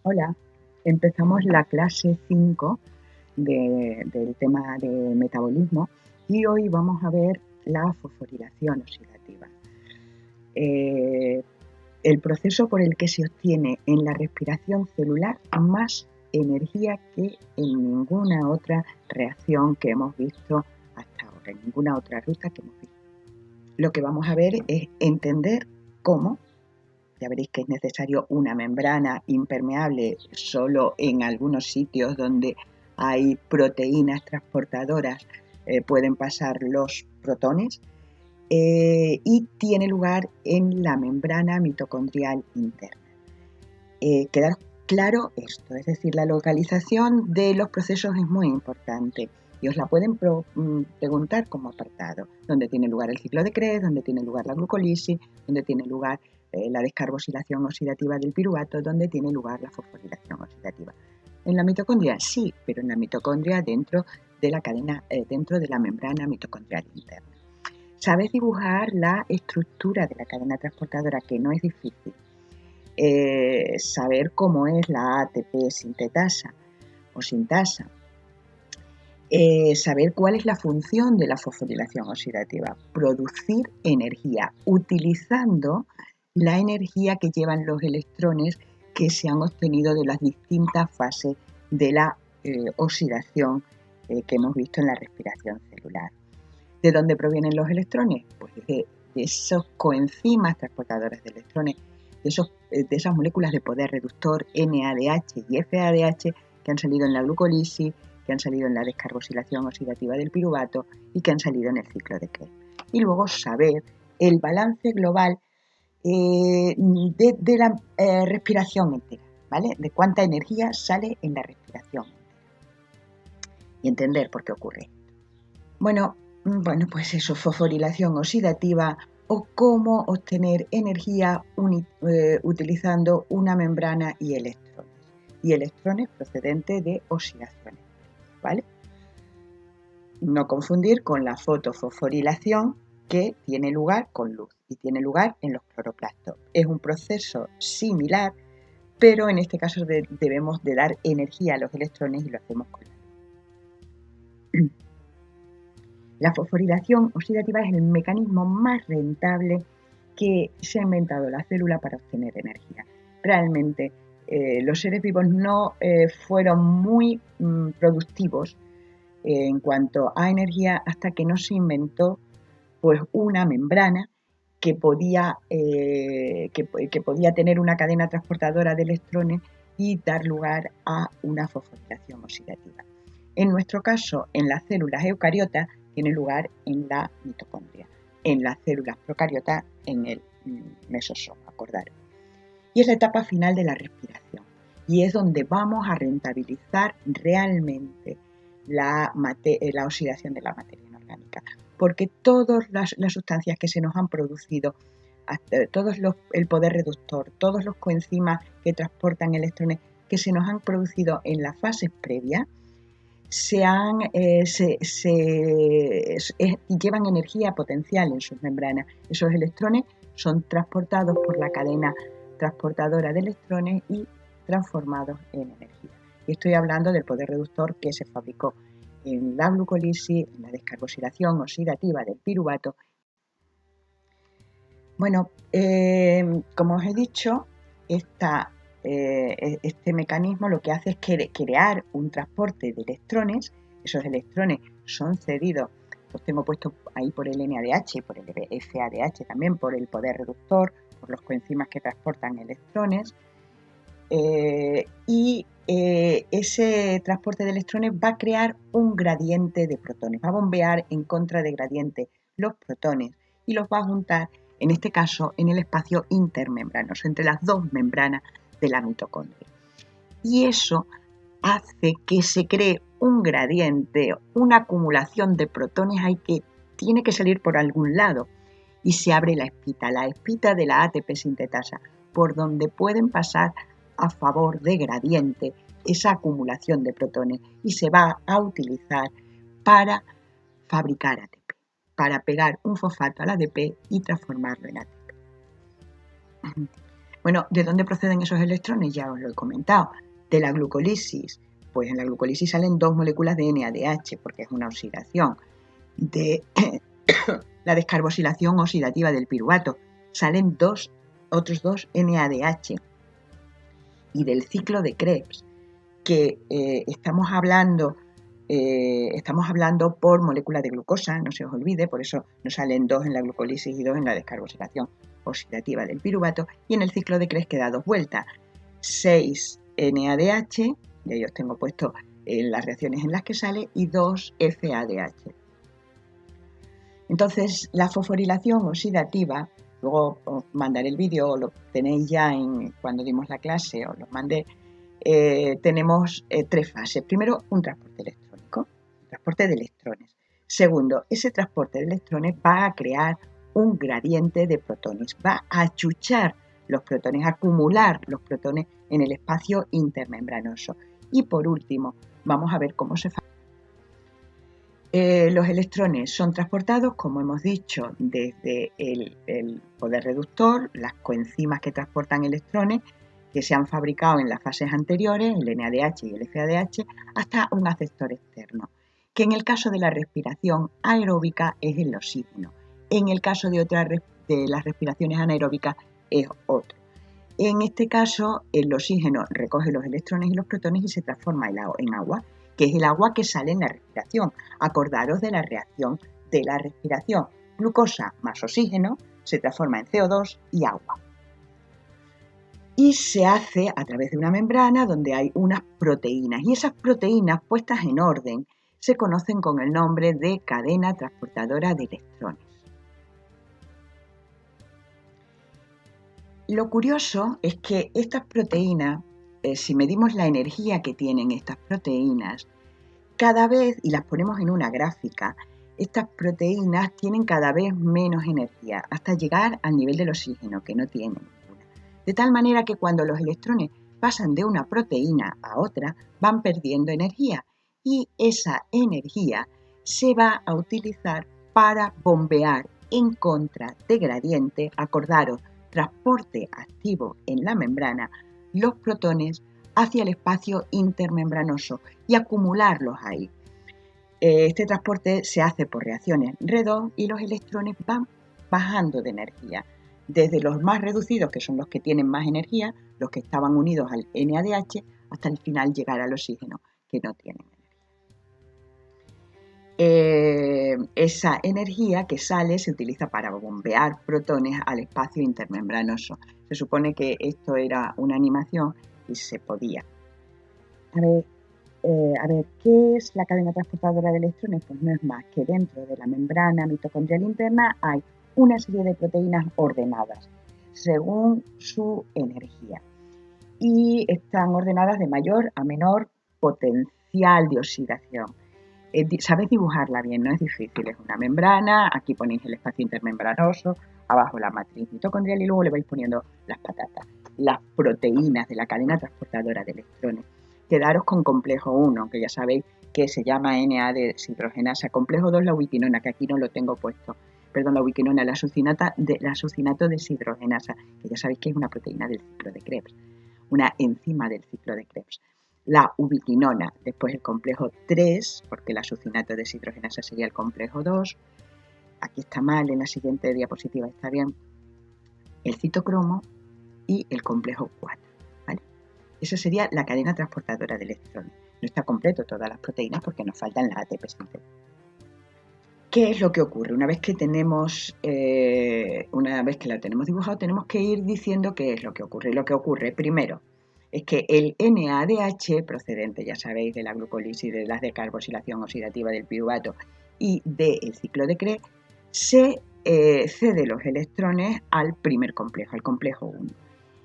Hola, empezamos la clase 5 del tema de metabolismo y hoy vamos a ver la fosforilación oxidativa. El proceso por el que se obtiene en la respiración celular más energía que en ninguna otra reacción que hemos visto hasta ahora, en ninguna otra ruta que hemos visto. Lo que vamos a ver es entender cómo. Ya veréis que es necesario una membrana impermeable solo en algunos sitios donde hay proteínas transportadoras, pueden pasar los protones, y tiene lugar en la membrana mitocondrial interna. Quedar claro esto, es decir, la localización de los procesos es muy importante y os la pueden preguntar como apartado, donde tiene lugar el ciclo de Krebs, donde tiene lugar la glucólisis, donde tiene lugar la descarbosilación oxidativa del piruvato, donde tiene lugar la fosforilación oxidativa. En la mitocondria sí, pero en la mitocondria dentro de la cadena, dentro de la membrana mitocondrial interna. Sabes dibujar la estructura de la cadena transportadora, que no es difícil. Saber cómo es la ATP sintetasa o sintasa, saber cuál es la función de la fosforilación oxidativa, producir energía utilizando la energía que llevan los electrones que se han obtenido de las distintas fases de la oxidación que hemos visto en la respiración celular. ¿De dónde provienen los electrones? Pues de esos coenzimas transportadores de electrones, de esas moléculas de poder reductor NADH y FADH que han salido en la glucólisis, que han salido en la descarbosilación oxidativa del piruvato y que han salido en el ciclo de Krebs. Y luego saber el balance global de la respiración entera, ¿vale? De cuánta energía sale en la respiración y entender por qué ocurre. Bueno, pues eso, fosforilación oxidativa o cómo obtener energía utilizando una membrana y electrones procedentes de oxidaciones, ¿vale? No confundir con la fotofosforilación, que tiene lugar con luz y tiene lugar en los cloroplastos. Es un proceso similar, pero en este caso debemos de dar energía a los electrones y lo hacemos con la luz. La fosforilación oxidativa es el mecanismo más rentable que se ha inventado la célula para obtener energía. Realmente los seres vivos no fueron muy productivos en cuanto a energía hasta que no se inventó pues una membrana que podía tener una cadena transportadora de electrones y dar lugar a una fosforilación oxidativa. En nuestro caso, en las células eucariotas, tiene lugar en la mitocondria. En las células procariotas, en el mesosoma, acordaros. Y es la etapa final de la respiración. Y es donde vamos a rentabilizar realmente la oxidación de la materia inorgánica. Porque todas las sustancias que se nos han producido, el poder reductor, todos los coenzimas que transportan electrones que se nos han producido en las fases previas, llevan energía potencial en sus membranas. Esos electrones son transportados por la cadena transportadora de electrones y transformados en energía. Y estoy hablando del poder reductor que se fabricó en la glucólisis, en la descarbosilación oxidativa del piruvato. Bueno, como os he dicho, este mecanismo lo que hace es crear un transporte de electrones. Esos electrones son cedidos, los tengo puestos ahí por el NADH y por el FADH, también por el poder reductor, por los coenzimas que transportan electrones. Ese transporte de electrones va a crear un gradiente de protones, va a bombear en contra de gradiente los protones y los va a juntar, en este caso, en el espacio intermembranoso, entre las dos membranas de la mitocondria. Y eso hace que se cree un gradiente, una acumulación de protones ahí que tiene que salir por algún lado y se abre la espita de la ATP sintetasa, por donde pueden pasar a favor de gradiente esa acumulación de protones y se va a utilizar para fabricar ATP, para pegar un fosfato al ADP y transformarlo en ATP. Bueno, ¿de dónde proceden esos electrones? Ya os lo he comentado. De la glucólisis. Pues en la glucólisis salen 2 moléculas de NADH, porque es una oxidación. De la descarboxilación oxidativa del piruvato salen otros 2 NADH. Y del ciclo de Krebs, que estamos hablando por moléculas de glucosa, no se os olvide, por eso nos salen 2 en la glucólisis y 2 en la descarboxilación oxidativa del piruvato, y en el ciclo de Krebs queda 2 vueltas, 6 NADH, y ahí os tengo puesto las reacciones en las que sale, y 2 FADH. Entonces, la fosforilación oxidativa, luego os mandaré el vídeo, lo tenéis ya cuando dimos la clase, os lo mandé. Tenemos 3 fases. Primero, un transporte electrónico, un transporte de electrones. Segundo, ese transporte de electrones va a crear un gradiente de protones, va a achuchar los protones, a acumular los protones en el espacio intermembranoso. Y por último, vamos a ver cómo se hace. Los electrones son transportados, como hemos dicho, desde el poder reductor, las coenzimas que transportan electrones, que se han fabricado en las fases anteriores, el NADH y el FADH, hasta un aceptor externo, que en el caso de la respiración aeróbica es el oxígeno. En el caso de las respiraciones anaeróbicas es otro. En este caso, el oxígeno recoge los electrones y los protones y se transforma en agua, que es el agua que sale en la respiración. Acordaros de la reacción de la respiración. Glucosa más oxígeno se transforma en CO2 y agua. Y se hace a través de una membrana donde hay unas proteínas. Y esas proteínas, puestas en orden, se conocen con el nombre de cadena transportadora de electrones. Lo curioso es que estas proteínas, si medimos la energía que tienen estas proteínas, cada vez, y las ponemos en una gráfica, estas proteínas tienen cada vez menos energía, hasta llegar al nivel del oxígeno, que no tienen ninguna. De tal manera que cuando los electrones pasan de una proteína a otra, van perdiendo energía, y esa energía se va a utilizar para bombear en contra de gradiente, acordaros, transporte activo en la membrana, los protones hacia el espacio intermembranoso y acumularlos ahí. Este transporte se hace por reacciones redox y los electrones van bajando de energía, desde los más reducidos, que son los que tienen más energía, los que estaban unidos al NADH, hasta el final llegar al oxígeno, que no tienen energía. Esa energía que sale se utiliza para bombear protones al espacio intermembranoso. Se supone que esto era una animación y se podía. A ver, ¿qué es la cadena transportadora de electrones? Pues no es más que dentro de la membrana mitocondrial interna hay una serie de proteínas ordenadas según su energía y están ordenadas de mayor a menor potencial de oxidación. Sabéis dibujarla bien, no es difícil, es una membrana, aquí ponéis el espacio intermembranoso, abajo la matriz mitocondrial y luego le vais poniendo las patatas, las proteínas de la cadena transportadora de electrones. Quedaros con complejo 1, que ya sabéis que se llama NA deshidrogenasa, complejo 2 la ubiquinona, que aquí no lo tengo puesto, perdón, la ubiquinona, la succinato deshidrogenasa, que ya sabéis que es una proteína del ciclo de Krebs, una enzima del ciclo de Krebs. La ubiquinona, después el complejo 3, porque la succinato deshidrogenasa sería el complejo 2, aquí está mal, en la siguiente diapositiva está bien, el citocromo y el complejo 4, ¿vale? Esa sería la cadena transportadora de electrones. No está completo todas las proteínas porque nos faltan las ATP sintéticas. ¿Qué es lo que ocurre? Una vez que la tenemos dibujado, tenemos que ir diciendo qué es lo que ocurre. Lo que ocurre primero es que el NADH, procedente, ya sabéis, de la glucólisis, de la descarboxilación oxidativa del piruvato y del ciclo de Krebs, se cede los electrones al primer complejo, al complejo 1.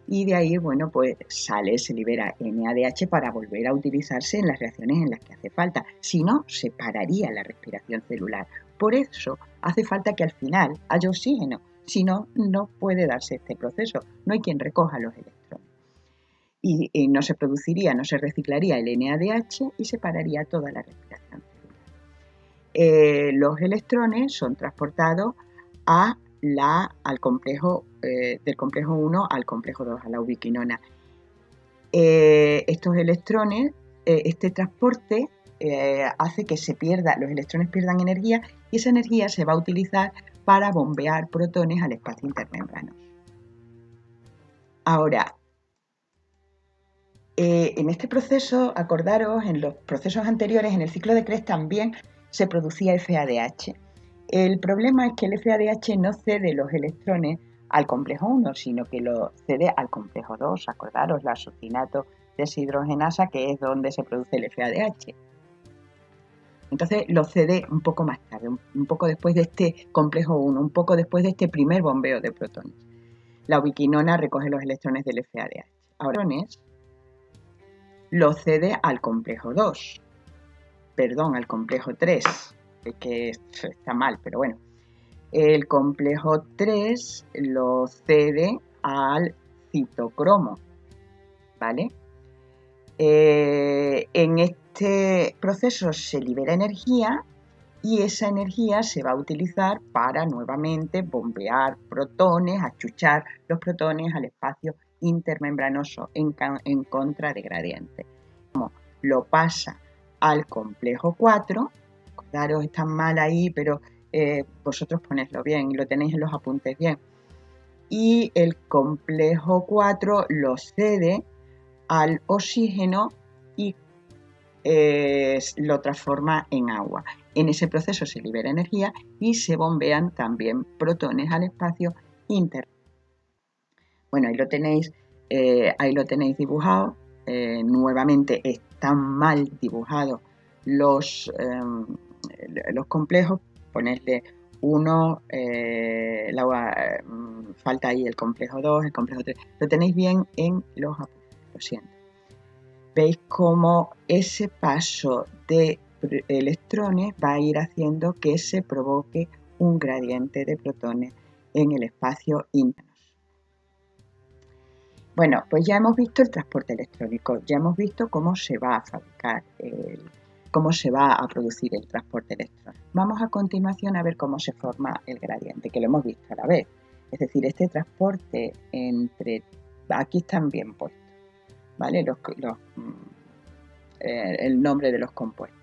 Y de ahí, bueno, pues se libera NADH para volver a utilizarse en las reacciones en las que hace falta. Si no, se pararía la respiración celular. Por eso hace falta que al final haya oxígeno. Si no, no puede darse este proceso. No hay quien recoja los electrones. Y no se produciría, no se reciclaría el NADH y se pararía toda la respiración celular. Los electrones son transportados a al complejo del complejo 1 al complejo 2, a la ubiquinona. Estos electrones, este transporte hace que los electrones pierdan energía, y esa energía se va a utilizar para bombear protones al espacio intermembranoso. Ahora, en este proceso, acordaros, en los procesos anteriores, en el ciclo de Krebs también se producía FADH. El problema es que el FADH no cede los electrones al complejo 1, sino que lo cede al complejo 2. Acordaros, la succinato deshidrogenasa, que es donde se produce el FADH. Entonces lo cede un poco más tarde, un poco después de este complejo 1, un poco después de este primer bombeo de protones. La ubiquinona recoge los electrones del FADH. Ahora lo cede al complejo 2, perdón, al complejo 3, que está mal, pero bueno. El complejo 3 lo cede al citocromo, ¿vale? En este proceso se libera energía, y esa energía se va a utilizar para nuevamente bombear protones, achuchar los protones al espacio intermembranoso en contra de gradiente. Lo pasa al complejo 4, acordaros, está mal ahí, pero vosotros ponedlo bien y lo tenéis en los apuntes bien. Y el complejo 4 lo cede al oxígeno y lo transforma en agua. En ese proceso se libera energía y se bombean también protones al espacio interno. Bueno, ahí lo tenéis dibujado. Nuevamente están mal dibujados los complejos. Ponerle 1, falta ahí el complejo 2, el complejo 3. Lo tenéis bien en los apuntes, lo siento. Veis cómo ese paso de electrones va a ir haciendo que se provoque un gradiente de protones en el espacio interno. Bueno, pues ya hemos visto el transporte electrónico, ya hemos visto cómo se va a fabricar, cómo se va a producir el transporte electrónico. Vamos a continuación a ver cómo se forma el gradiente, que lo hemos visto a la vez. Es decir, este transporte aquí están bien puestos, ¿vale? El nombre de los compuestos.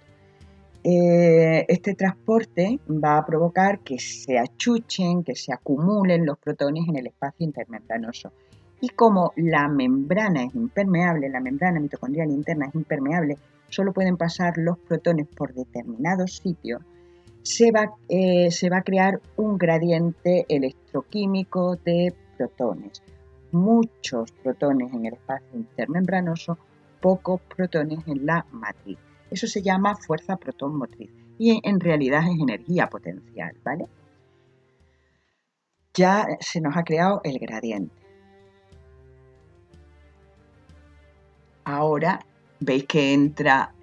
Este transporte va a provocar que se achuchen, que se acumulen los protones en el espacio intermembranoso. Y como la membrana es impermeable, la membrana mitocondrial interna es impermeable, solo pueden pasar los protones por determinados sitios, se va a crear un gradiente electroquímico de protones. Muchos protones en el espacio intermembranoso, pocos protones en la matriz. Eso se llama fuerza protón motriz y en realidad es energía potencial, ¿vale? Ya se nos ha creado el gradiente. Ahora veis que entra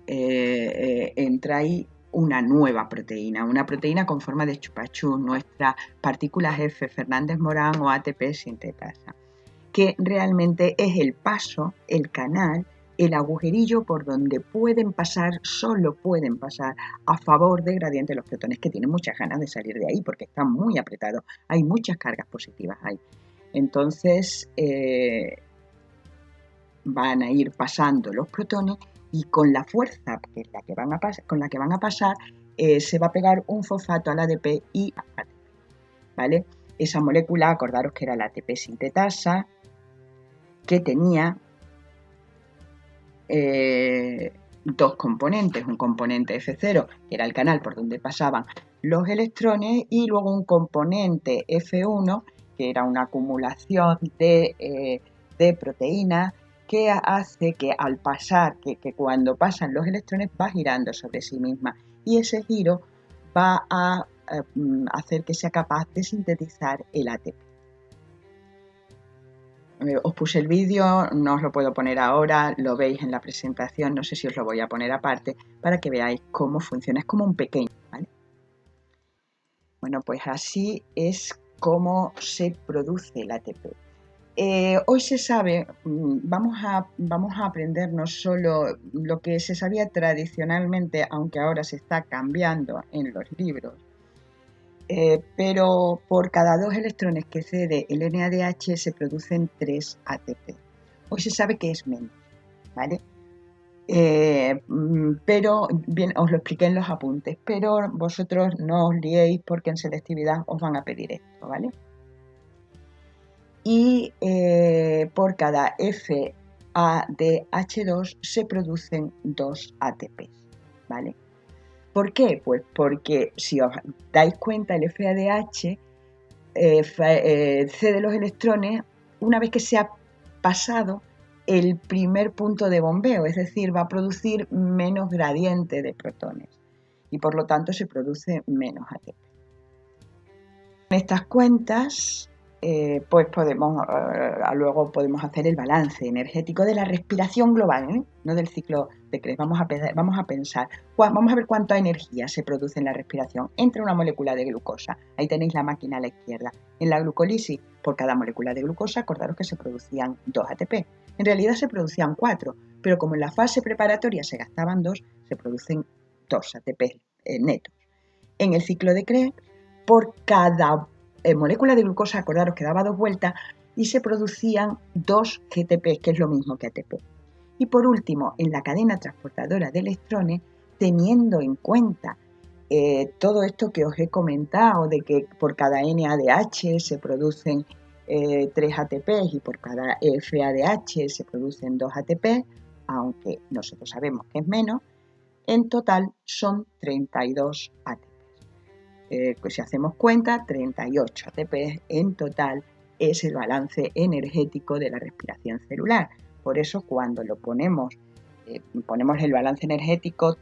ahí una nueva proteína, una proteína con forma de chupachú, nuestras partículas F, Fernández Morán o ATP sintetasa, que realmente es el paso, el canal, el agujerillo por donde solo pueden pasar a favor de gradiente los protones, que tienen muchas ganas de salir de ahí porque están muy apretados, hay muchas cargas positivas ahí. Entonces van a ir pasando los protones y con la fuerza que es con la que van a pasar se va a pegar un fosfato al ADP y ATP, ¿vale? Esa molécula, acordaros que era la ATP sintetasa, que tenía dos componentes, un componente F0, que era el canal por donde pasaban los electrones, y luego un componente F1, que era una acumulación de proteínas que hace que al pasar, que cuando pasan los electrones va girando sobre sí misma, y ese giro va a hacer que sea capaz de sintetizar el ATP. Os puse el vídeo, no os lo puedo poner ahora, lo veis en la presentación, no sé si os lo voy a poner aparte para que veáis cómo funciona, es como un pequeño, ¿vale? Bueno, pues así es como se produce el ATP. Hoy se sabe, vamos a aprender no solo lo que se sabía tradicionalmente, aunque ahora se está cambiando en los libros, pero por cada 2 electrones que cede el NADH se producen 3 ATP. Hoy se sabe que es menos, ¿vale? Pero bien, os lo expliqué en los apuntes, pero vosotros no os liéis porque en selectividad os van a pedir esto, ¿vale? Y por cada FADH2 se producen 2 ATP, ¿vale? ¿Por qué? Pues porque si os dais cuenta, el FADH cede los electrones una vez que se ha pasado el primer punto de bombeo, es decir, va a producir menos gradiente de protones y por lo tanto se produce menos ATP. En estas cuentas, pues luego podemos hacer el balance energético de la respiración global, no del ciclo de Krebs. Vamos a pensar, vamos a ver cuánta energía se produce en la respiración entre una molécula de glucosa. Ahí tenéis la máquina a la izquierda. En la glucólisis, por cada molécula de glucosa, acordaros que se producían 2 ATP. En realidad se producían 4, pero como en la fase preparatoria se gastaban 2, se producen 2 ATP netos. En el ciclo de Krebs, por cada molécula de glucosa, acordaros que daba 2 vueltas y se producían 2 GTP, que es lo mismo que ATP. Y por último, en la cadena transportadora de electrones, teniendo en cuenta todo esto que os he comentado, de que por cada NADH se producen 3 ATP y por cada FADH se producen 2 ATP, aunque nosotros sabemos que es menos, en total son 32 ATP. Pues si hacemos cuenta, 38 ATP en total es el balance energético de la respiración celular. Por eso cuando lo ponemos el balance energético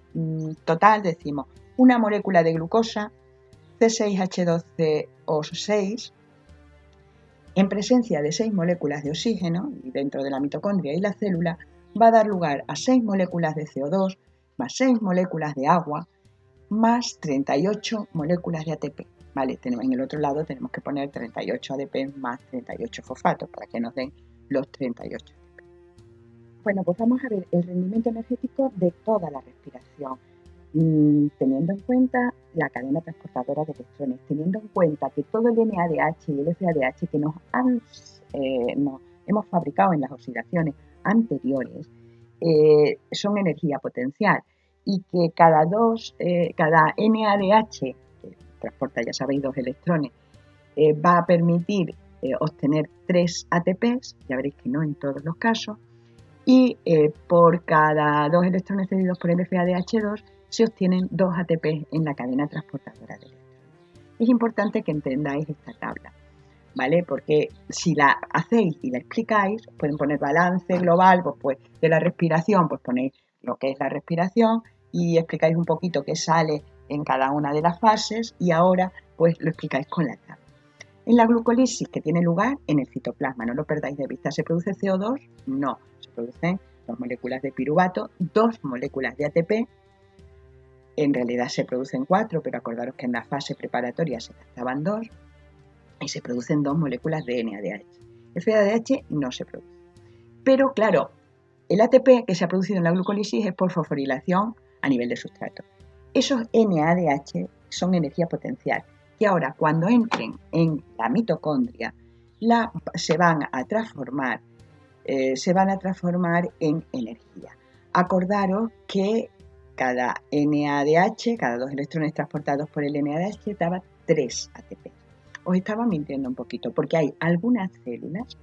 total, decimos una molécula de glucosa, C6H12O6, en presencia de 6 moléculas de oxígeno dentro de la mitocondria y la célula, va a dar lugar a 6 moléculas de CO2 más 6 moléculas de agua más 38 moléculas de ATP. ¿Vale? En el otro lado tenemos que poner 38 ADP más 38 fosfatos para que nos den los 38 ATP. Bueno, pues vamos a ver el rendimiento energético de toda la respiración, teniendo en cuenta la cadena transportadora de electrones, teniendo en cuenta que todo el NADH y el FADH que nos hemos fabricado en las oxidaciones anteriores son energía potencial y que cada NADH, que transporta, ya sabéis, 2 electrones, va a permitir obtener 3 ATPs, ya veréis que no en todos los casos, y por cada 2 electrones cedidos por el FADH2 se obtienen 2 ATPs en la cadena transportadora de electrones. Es importante que entendáis esta tabla, ¿vale? Porque si la hacéis y la explicáis, pueden poner balance global, pues de la respiración, pues ponéis lo que es la respiración y explicáis un poquito qué sale en cada una de las fases y ahora pues lo explicáis con la tabla. En la glucólisis que tiene lugar en el citoplasma, no lo perdáis de vista, ¿se produce CO2? No, se producen 2 moléculas de piruvato, 2 moléculas de ATP, en realidad se producen 4, pero acordaros que en la fase preparatoria se gastaban 2, y se producen 2 moléculas de NADH. El FADH no se produce. Pero claro, el ATP que se ha producido en la glucólisis es por fosforilación a nivel de sustrato. Esos NADH son energía potencial, que ahora cuando entren en la mitocondria se van a transformar en energía. Acordaros que cada NADH, cada 2 electrones transportados por el NADH, daba 3 ATP. Os estaba mintiendo un poquito, porque hay algunas células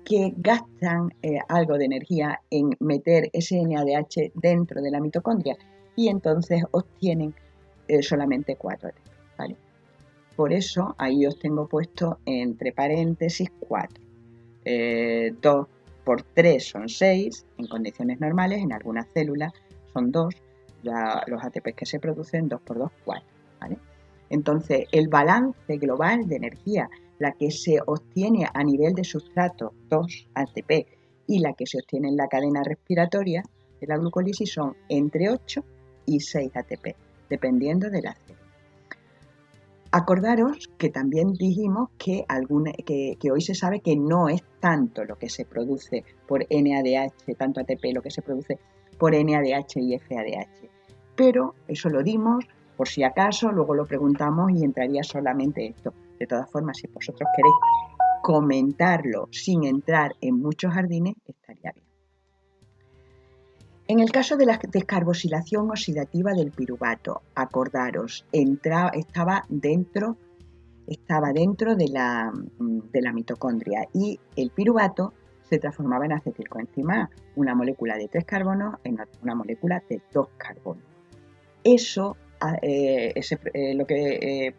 que gastan algo de energía en meter ese NADH dentro de la mitocondria y entonces obtienen solamente 4 ATP, ¿vale? Por eso ahí os tengo puesto entre paréntesis 4. 2 por 3 son 6 en condiciones normales, en algunas células son 2, los ATP que se producen 2 por 2, 4, ¿vale? Entonces el balance global de energía, la que se obtiene a nivel de sustrato, 2 ATP, y la que se obtiene en la cadena respiratoria de la glucólisis son entre 8 y 6 ATP, dependiendo de la célula. Acordaros que también dijimos que hoy se sabe que no es tanto lo que se produce por NADH, tanto ATP, lo que se produce por NADH y FADH. Pero eso lo dimos Por si acaso, luego lo preguntamos y entraría solamente esto. De todas formas, si vosotros queréis comentarlo sin entrar en muchos jardines, estaría bien. En el caso de la descarbosilación oxidativa del piruvato, acordaros, estaba dentro de la mitocondria y el piruvato se transformaba en acetilcoenzima A, una molécula de 3 carbonos en una molécula de 2 carbonos. Eso, lo que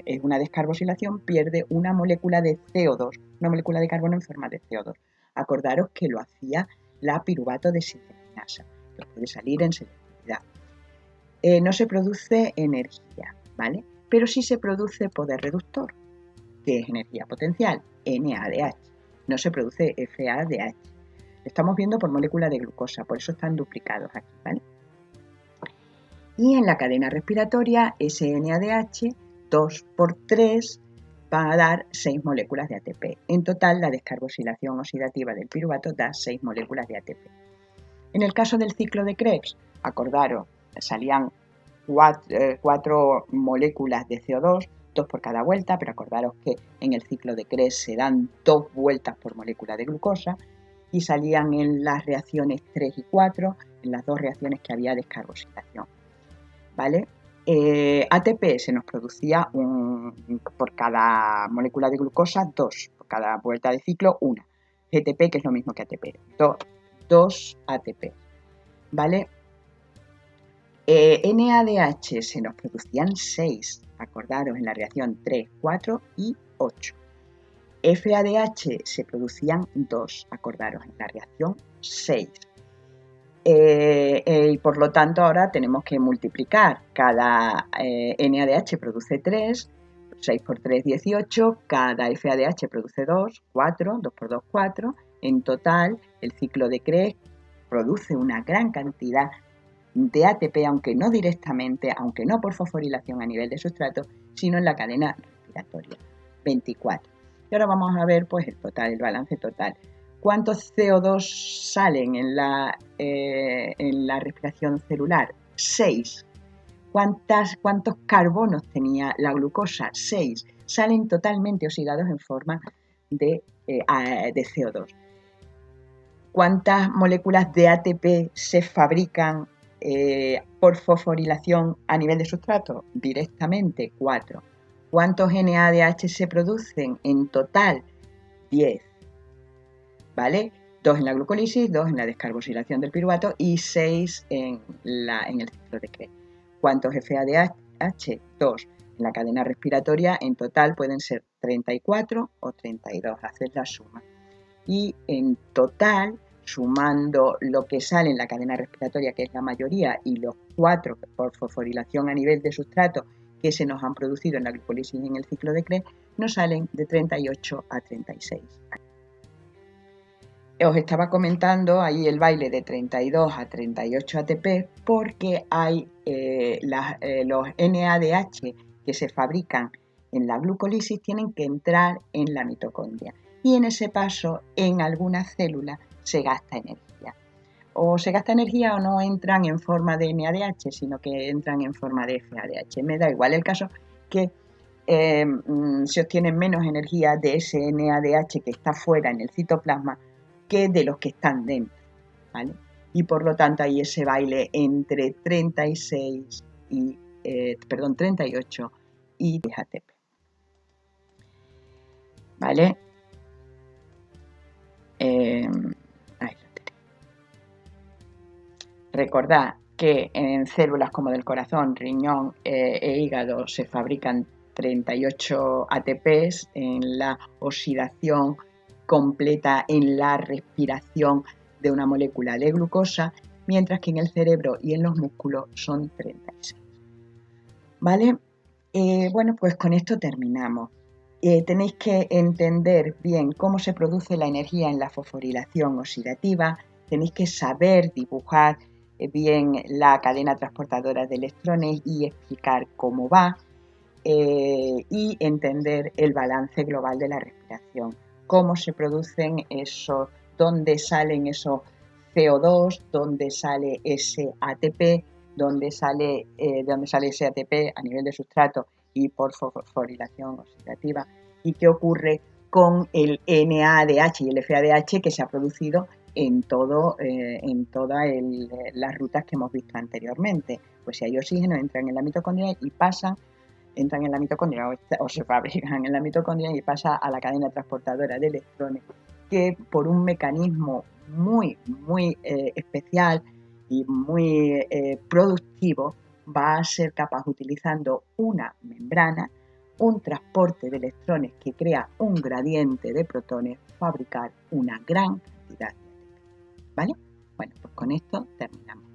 es una descarbosilación, pierde una molécula de CO2, una molécula de carbono en forma de CO2. Acordaros que lo hacía la piruvato deshidrogenasa, que puede salir en selectividad. No se produce energía, ¿vale? Pero sí se produce poder reductor, que es energía potencial, NADH. No se produce FADH. Estamos viendo por molécula de glucosa, por eso están duplicados aquí, ¿vale? Y en la cadena respiratoria, ese NADH, 2 por 3, va a dar 6 moléculas de ATP. En total, la descarbosilación oxidativa del piruvato da 6 moléculas de ATP. En el caso del ciclo de Krebs, acordaros, salían 4 moléculas de CO2, 2 por cada vuelta, pero acordaros que en el ciclo de Krebs se dan 2 vueltas por molécula de glucosa y salían en las reacciones 3 y 4, en las 2 reacciones que había descarbosilación. ¿Vale? ATP se nos producía por cada molécula de glucosa 2, por cada vuelta de ciclo 1. GTP, que es lo mismo que ATP, 2 ATP. ¿Vale? NADH se nos producían 6, acordaros, en la reacción 3, 4 y 8. FADH se producían 2, acordaros, en la reacción 6. Y por lo tanto ahora tenemos que multiplicar. Cada NADH produce 3, 6 por 3, 18, cada FADH produce 2, 4, 2 por 2, 4. En total, el ciclo de Krebs produce una gran cantidad de ATP, aunque no directamente, aunque no por fosforilación a nivel de sustrato, sino en la cadena respiratoria, 24. Y ahora vamos a ver pues el balance total. ¿Cuántos CO2 salen en la respiración celular? 6. ¿Cuántos carbonos tenía la glucosa? 6. Salen totalmente oxidados en forma de CO2. ¿Cuántas moléculas de ATP se fabrican por fosforilación a nivel de sustrato? Directamente 4. ¿Cuántos NADH se producen en total? 10. ¿Vale? 2 en la glucólisis, 2 en la descarbosilación del piruvato y 6 en el ciclo de Krebs. ¿Cuántos FADH? 2 en la cadena respiratoria. En total pueden ser 34 o 32. Haced la suma. Y en total, sumando lo que sale en la cadena respiratoria, que es la mayoría, y los 4 por fosforilación a nivel de sustrato que se nos han producido en la glucólisis y en el ciclo de Krebs, nos salen de 38 a 36. Os estaba comentando ahí el baile de 32 a 38 ATP porque hay los NADH que se fabrican en la glucólisis tienen que entrar en la mitocondria y en ese paso en algunas células se gasta energía. O se gasta energía o no entran en forma de NADH, sino que entran en forma de FADH. Me da igual el caso que se obtiene menos energía de ese NADH que está fuera en el citoplasma que de los que están dentro, ¿vale? Y por lo tanto hay ese baile entre 38 y 10 ATP, ¿vale? Ahí lo tenemos. Recordad que en células como del corazón, riñón e hígado se fabrican 38 ATPs en la oxidación completa en la respiración de una molécula de glucosa, mientras que en el cerebro y en los músculos son 36. ¿Vale? Bueno, pues con esto terminamos. Tenéis que entender bien cómo se produce la energía en la fosforilación oxidativa, tenéis que saber dibujar bien la cadena transportadora de electrones y explicar cómo va y entender el balance global de la respiración, cómo se producen esos, dónde salen esos CO2, dónde sale ese ATP, donde sale, de donde sale ese ATP a nivel de sustrato y por fosforilación oxidativa. ¿Y qué ocurre con el NADH y el FADH que se ha producido en todas las rutas que hemos visto anteriormente? Pues si hay oxígeno, entran en la mitocondria y entran en la mitocondria o se fabrican en la mitocondria y pasa a la cadena transportadora de electrones, que por un mecanismo muy especial y muy productivo va a ser capaz, utilizando una membrana, un transporte de electrones que crea un gradiente de protones, fabricar una gran cantidad de ATP. ¿Vale? Bueno, pues con esto terminamos.